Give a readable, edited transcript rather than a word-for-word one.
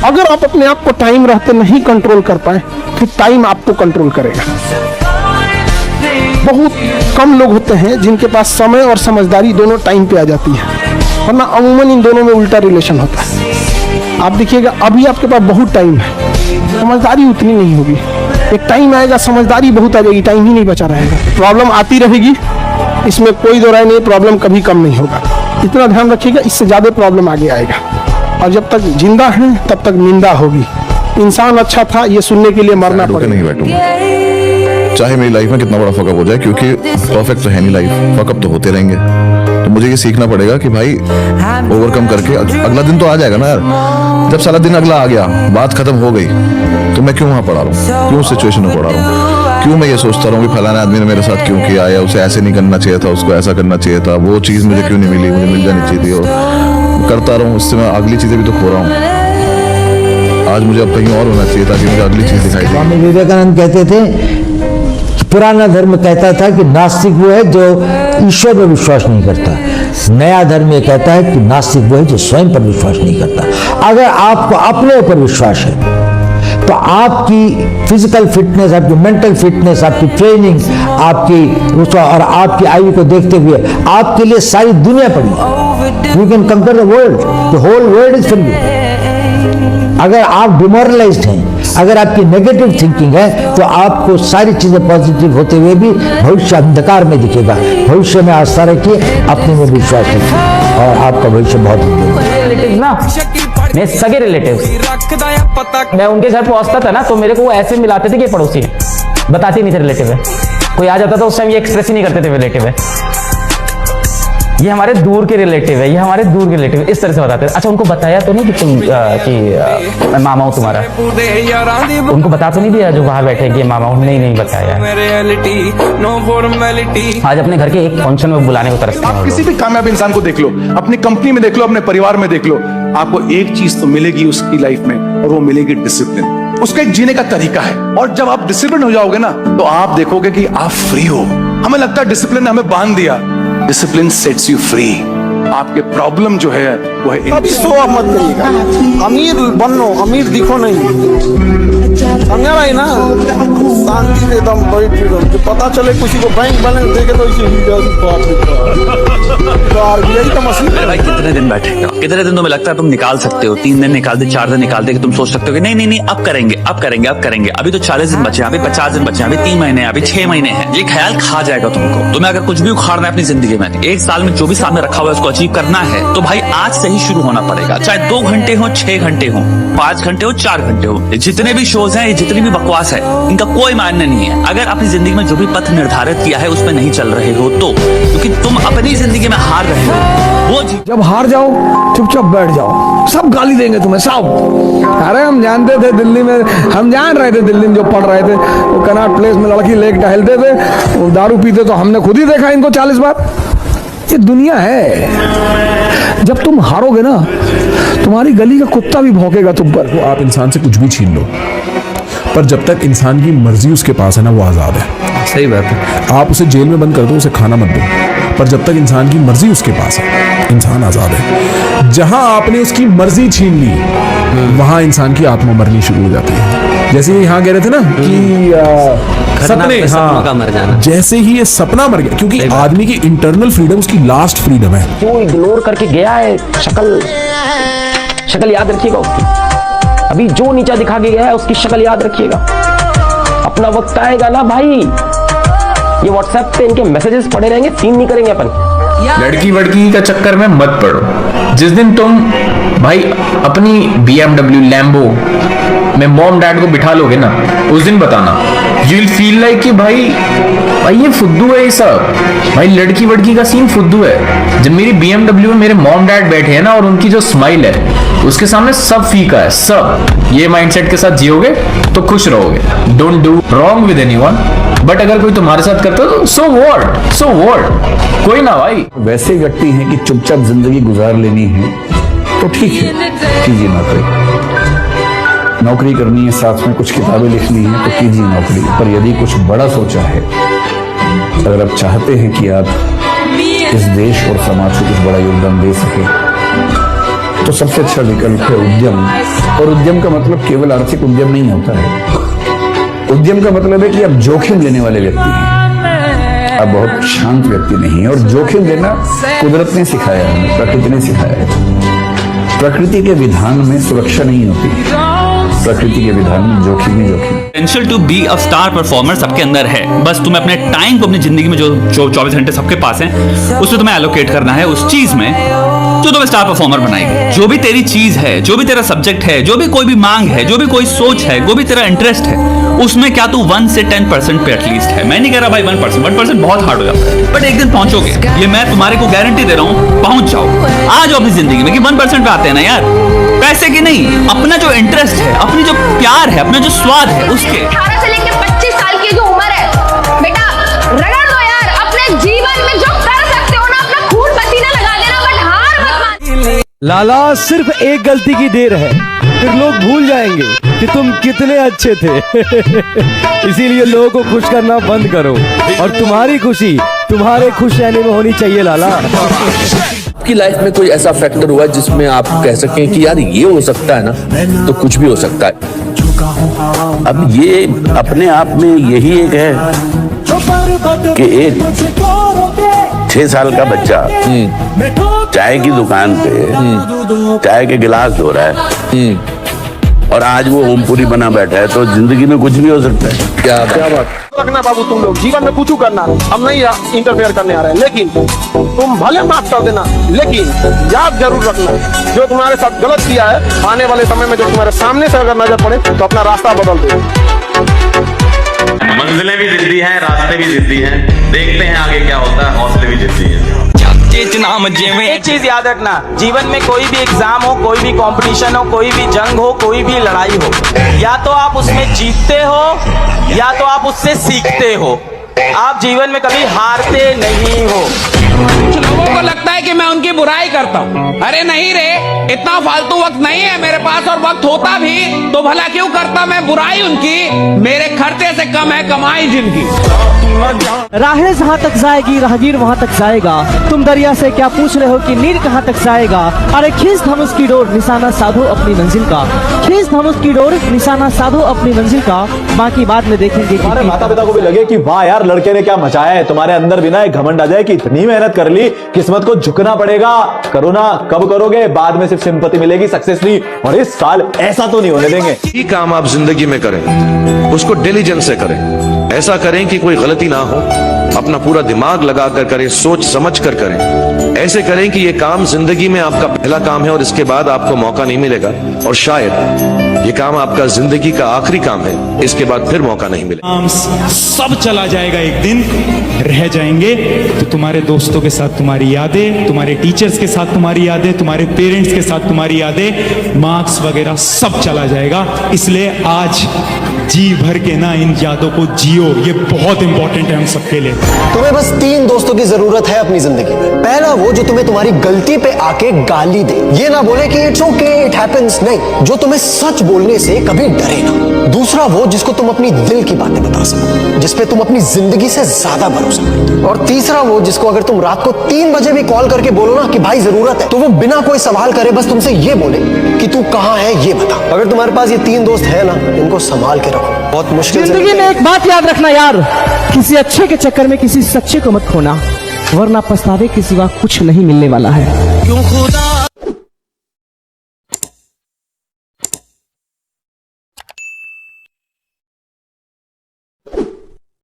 अगर आप अपने आप को टाइम रहते नहीं कंट्रोल कर पाए तो टाइम आपको कंट्रोल करेगा। बहुत कम लोग होते हैं जिनके पास समय और समझदारी दोनों टाइम पे आ जाती है, वरना अमूमन इन दोनों में उल्टा रिलेशन होता है। आप देखिएगा अभी आपके पास बहुत टाइम है, समझदारी उतनी नहीं होगी। एक टाइम आएगा समझदारी बहुत आ जाएगी, टाइम ही नहीं बचा रहेगा। प्रॉब्लम आती रहेगी, इसमें कोई दो राय नहीं, प्रॉब्लम कभी कम नहीं होगा। इतना ध्यान रखिएगा, इससे ज़्यादा प्रॉब्लम आगे आएगा। और जब तक जिंदा हैं तब तक निंदा होगी। इंसान अच्छा था ये सुनने के लिए मरना पड़ेगा। नहीं बैठूंगा चाहे मेरी लाइफ में कितना बड़ा फकअप हो जाए, क्योंकि परफेक्ट तो है नहीं लाइफ, फकअप तो होते रहेंगे। तो मुझे ये सीखना पड़ेगा कि भाई ओवरकम करके अगला दिन तो आ जाएगा ना यार। जब सारा दिन अगला आ गया, बात खत्म हो गई, तो मैं क्यों वहां पड़ा रहा हूँ, क्यों सिचुएशन में पड़ा रहा हूँ, क्यों मैं ये सोचता रहा हूँ कि फलाना आदमी ने मेरे साथ क्यों किया, या उसे ऐसे नहीं करना चाहिए था, उसको ऐसा करना चाहिए था, वो चीज़ मुझे क्यों नहीं मिली, मुझे मिल जानी चाहिए थी, और करता रहा हूँ। उससे मैं अगली चीज़ें भी तो खो रहा हूँ। आज मुझे अब कहीं और होना चाहिए ताकि मुझे अगली चीज़ दिखाई दे। स्वामी विवेकानंद कहते थे, पुराना धर्म कहता था कि नास्तिक वो है जो ईश्वर पर विश्वास नहीं करता, नया धर्म ये कहता है कि नास्तिक वो है जो स्वयं पर विश्वास नहीं करता। अगर आपको अपने ऊपर विश्वास है तो आपकी फिजिकल फिटनेस, आपकी मेंटल फिटनेस, आपकी ट्रेनिंग, आपकी और आपकी आयु को देखते हुए आपके लिए सारी दुनिया पड़ी। You can conquer the world, the whole world is for you. अगर आप डिमोरलाइज्ड हैं, अगर आपकी नेगेटिव थिंकिंग है, तो आपको सारी चीजें पॉजिटिव होते हुए भी भविष्य अंधकार में दिखेगा। भविष्य में आस्था रखिए, अपने में विश्वास रखिए, और आपका भविष्य बहुत रिलेटिव ना, मेरे सगे रिलेटिव, मैं उनके घर पहुंचता था ना तो मेरे को वो ऐसे मिलाते थे कि पड़ोसी है, बताते नहीं थे रिलेटिव है। कोई आ जाता था उस टाइम ये एक्सप्रेस ही नहीं करते थे रिलेटिव है, ये हमारे दूर के रिलेटिव है, ये हमारे दूर के रिलेटिव, इस तरह से बताते थे। अच्छा, उनको बताया तो नहीं कि तुम मैं मामा हूँ तुम्हारा, उनको बता तो नहीं दिया जो बाहर बैठे कि मामा हूँ? नहीं बताया। आज अपने घर के एक फंक्शन में बुलाने को तरसते हैं। आप किसी भी कामयाब इंसान को देख लो, अपनी कंपनी में देख लो, अपने परिवार में देख लो, आपको एक चीज तो मिलेगी उसकी लाइफ में, और वो मिलेगी डिसिप्लिन। उसका एक जीने का तरीका है, और जब आप डिसिप्लिन हो जाओगे ना तो आप देखोगे कि आप फ्री हो। हमें लगता है डिसिप्लिन ने हमें बांध दिया, डिसिप्लिन सेट्स यू फ्री। आपके प्रॉब्लम जो है वो है कभी शो ऑफ मत करिएगा, अमीर बनो, अमीर दिखो नहीं, समझा भाई ना। शांति से दम बैठ जो पता चले किसी को बैंक बैलेंस देके तो आरबीआई का मसला। भाई कितने दिन बैठेगा, कितने दिन तुम्हें लगता है तुम निकाल सकते हो? 3 दिन निकाल दे, 4 दिन निकाल दे कि तुम सोच सकते हो कि नहीं अब करेंगे, अब करेंगे, अब करेंगे। अभी तो 40 दिन बचे, अभी 50 दिन बचे, अभी 3 महीने, अभी 6 महीने हैं। ये ख्याल खा जाएगा तुमको। तुम्हें अगर कुछ भी उखाड़ना है अपनी जिंदगी में, एक साल में जो भी सामने रखा हुआ है उसको अचीव करना है, तो भाई आज से ही शुरू होना पड़ेगा। चाहे 2 घंटे हो, 6 घंटे हो, 5 घंटे हो, 4 घंटे हो, जितने भी शोज हैं, जितनी भी बकवास है, इनका कोई मायने नहीं है अगर अपनी जिंदगी में जो भी पथ निर्धारित किया है उसमें नहीं चल रहे हो तो, क्योंकि तुम अपनी जिंदगी में हार रहे हो। वो जब हार जाओ चुपचाप बैठ जाओ, सब गाली देंगे तुम्हें सब। अरे हम जानते थे दिल्ली में, हम जान रहे थे दिल्ली में जो पढ़ रहे थे, वो कनॉट प्लेस में लड़की लेके टहलते थे, वो दारू पीते तो हमने खुद ही देखा इनको 40 बार। ये दुनिया है, जब तुम हारोगे ना तुम्हारी गली का कुत्ता भी भौंकेगा तुम पर। तो आप इंसान से कुछ भी छीन लो, पर जब तक इंसान की मर्जी उसके पास है ना, वो आज़ाद है। सही बात है। आप उसे जेल में बंद कर दो, उसे खाना मत दो, पर जब तक इंसान की मर्जी उसके पास है, इंसान आज़ाद है। जहां आपने उसकी मर्जी छीन ली, वहां इंसान की आत्मा मरनी शुरू हो जाती है। जैसे यहाँ कह रहे थे ना कि सपने, हाँ, मर जाना। जैसे ही ये सपना मर गया, क्योंकि आदमी की इंटरनल फ्रीडम उसकी लास्ट फ्रीडम है। जो इग्नोर करके गया है, शक्ल याद रखिएगा उसकी। अभी जो नीचा दिखा के गया है उसकी शक्ल याद रखिएगा। अपना वक्त आएगा ना भाई, ये व्हाट्सएप पे इनके मैसेजेस पड़े रहेंगे, सीन नहीं करेंगे अपन। लड़की वड़की का चक्कर में मत पड़ो। जिस दिन तुम भाई अपनी BMW लैम्बो में मॉम डैड को बिठा लोगे ना, उस दिन बताना, यू विल फील लाइक कि भाई ये फुद्दू है ये सब। भाई लड़की वड़की का सीन फुद्दू है। जब मेरी BMW में मेरे मॉम डैड बैठे हैं ना, और उनकी जो स्माइल है उसके सामने सब फीका है, सब। ये माइंडसेट के साथ जियोगे तो खुश रहोगे। Don't do wrong with anyone, but अगर कोई तुम्हारे साथ करता है तो सो व्हाट, कोई ना भाई। वैसे व्यक्ति हैं कि चुपचाप जिंदगी गुजार लेनी है तो ठीक है, कीजिए नौकरी करनी है, साथ में कुछ किताबें लिखनी है तो कीजिए नौकरी। पर यदि कुछ बड़ा सोचा है, अगर आप चाहते हैं कि आप इस देश और समाज को कुछ बड़ा योगदान दे सके, तो सबसे अच्छा विकल्प है उद्यम। और उद्यम का मतलब केवल आर्थिक उद्यम नहीं होता है। उद्यम का मतलब है कि आप जोखिम लेने वाले व्यक्ति हैं, आप बहुत शांत व्यक्ति नहीं है। और जोखिम लेना कुदरत ने सिखाया है, प्रकृति ने सिखाया है। प्रकृति के विधान में सुरक्षा नहीं होती, प्रकृति के विधान में जोखिम ही जोखिम। Potential to be a star performer सबके अंदर है, बस तुम्हें अपने टाइम को अपनी जिंदगी में जो 24 घंटे सबके पास हैं उसमें तुम्हें एलोकेट करना है उस चीज में जो तुम्हें स्टार परफॉर्मर बनाएगी। जो भी तेरी चीज है, जो भी तेरा सब्जेक्ट है, जो भी कोई भी मांग है, जो भी कोई सोच है, जो भी तेरा इंटरेस्ट है, उसमें क्या तू 1 से 10% पे एटलीस्ट है। मैं नहीं कह रहा भाई 1% बहुत हार्ड हो जाता है, बट एक दिन पहुंचोगे। ये मैं तुम्हारे को गारंटी दे रहा हूं, पहुंच जाओ। आ जाओ अपनी जिंदगी में कि 1% पे आते हैं ना यार, पैसे की नहीं, अपना जो इंटरेस्ट है, अपनी जो प्यार है, अपना जो स्वाद है उसके। 18 से लेकर 25 साल की जो उम्र है बेटा, रगड़ दो यार। अपने जीवन में जो कर सकते हो ना, अपना खून पसीना लगा देना, बट हार मत मान। लाला, सिर्फ एक गलती की देर है, फिर लोग भूल जाएंगे कि तुम कितने अच्छे थे। इसीलिए लोगों को खुश करना बंद करो और तुम्हारी खुशी तुम्हारे खुश रहने में होनी चाहिए। लाला, आपकी लाइफ में कोई ऐसा फैक्टर हुआ जिसमें आप कह सकें कि यार ये हो सकता है ना, तो कुछ भी हो सकता है। अब ये अपने आप में यही एक है कि एक 6 साल का बच्चा चाय की दुकान पे चाय के गिलास धो रहा है और आज वो ओमपुरी बना बैठा है, तो जिंदगी में कुछ भी हो सकता है। क्या बात रखना बाबू, तुम लोग जीवन में कुछ करना, हम नहीं इंटरफेयर करने आ रहे हैं, लेकिन तुम भले माफ कर देना, लेकिन याद जरूर रखना जो तुम्हारे साथ गलत किया है, आने वाले समय में जो तुम्हारे सामने से अगर नजर पड़े तो अपना रास्ता बदल दो। मंजिलें भी जिद्दी हैं, रास्ते भी जिद्दी हैं, देखते हैं आगे क्या होता है, हौसले भी जिद्दी हैं। एक चीज याद रखना, जीवन में कोई भी एग्जाम हो, कोई भी कंपटीशन हो, कोई भी जंग हो, कोई भी लड़ाई हो, या तो आप उसमें जीतते हो या तो आप उससे सीखते हो। आप जीवन में कभी हारते नहीं हो। कुछ लोगों को लगता है कि मैं उनकी बुराई करता हूँ। अरे नहीं रे, इतना फालतू वक्त नहीं है मेरे पास, और वक्त होता भी तो भला क्यों करता मैं बुराई उनकी। मेरे खर्चे से कम है कमाई जिनकी। राहें जहाँ तक जाएगी राहगीर वहाँ तक जाएगा। तुम दरिया से क्या पूछ रहे हो कि नीर कहाँ तक जाएगा। अरे खींच धनुष की डोर, निशाना साधो अपनी मंजिल का। खींच धनुष की डोर, निशाना साधो अपनी मंजिल का। बाकी बाद में देखेंगे। तुम्हारे माता पिता को भी लगे कि वाह यार, लड़के ने क्या मचाया है। तुम्हारे अंदर भी ना एक घमंड आ जाए कि इतनी मेहनत कर ली, किस्मत को झुकना पड़ेगा। करो ना, कब करोगे, बाद में सिर्फ सिंपैथी मिलेगी, सक्सेस नहीं। और इस साल ऐसा तो नहीं होने देंगे। ये काम आप जिंदगी में करें, उसको डिलीजेंस से करें। ऐसा करें कि कोई गलती ना हो, अपना पूरा दिमाग लगाकर करें, सोच समझ कर करें। ऐसे करें कि ये काम जिंदगी में आपका पहला काम है और इसके बाद आपको मौका नहीं मिलेगा, और शायद ये काम आपका जिंदगी का आखिरी काम है, इसके बाद फिर मौका नहीं मिलेगा। सब चला जाएगा, एक दिन रह जाएंगे तो तुम्हारे दोस्तों के साथ तुम्हारी यादें, तुम्हारे टीचर्स के साथ तुम्हारी यादें, तुम्हारे पेरेंट्स के साथ तुम्हारी यादें, मार्क्स वगैरह सब चला जाएगा। इसलिए आज जी भर के ना इन यादों को जियो, ये बहुत इंपॉर्टेंट है हम सबके लिए। तुम्हें बस 3 दोस्तों की जरूरत है अपनी जिंदगी में। पहला वो जो तुम्हें तुम्हारी गलती पे आके गाली दे, ये ना बोले कि इट्स ओके, इट हैपेंस, नहीं, जो तुम्हें सच बोलने से कभी डरे ना। दूसरा वो जिसको तुम अपनी दिल की बातें बता सको, जिसपे तुम अपनी जिंदगी से ज्यादा भरोसा करते हो। और तीसरा वो जिसको अगर तुम रात को 3 बजे भी कॉल करके बोलो ना कि भाई जरूरत है, तो वो बिना कोई सवाल करे बस तुमसे ये बोले कि तू कहाँ है ये बता। अगर तुम्हारे पास ये 3 दोस्त है ना, इनको संभाल के रखो। बहुत मुश्किल जिंदगी में एक बात याद रखना यार, किसी अच्छे के चक्कर में किसी सच्चे को मत खोना, वरना पछतावे के सिवा कुछ नहीं मिलने वाला है। क्यों खुदा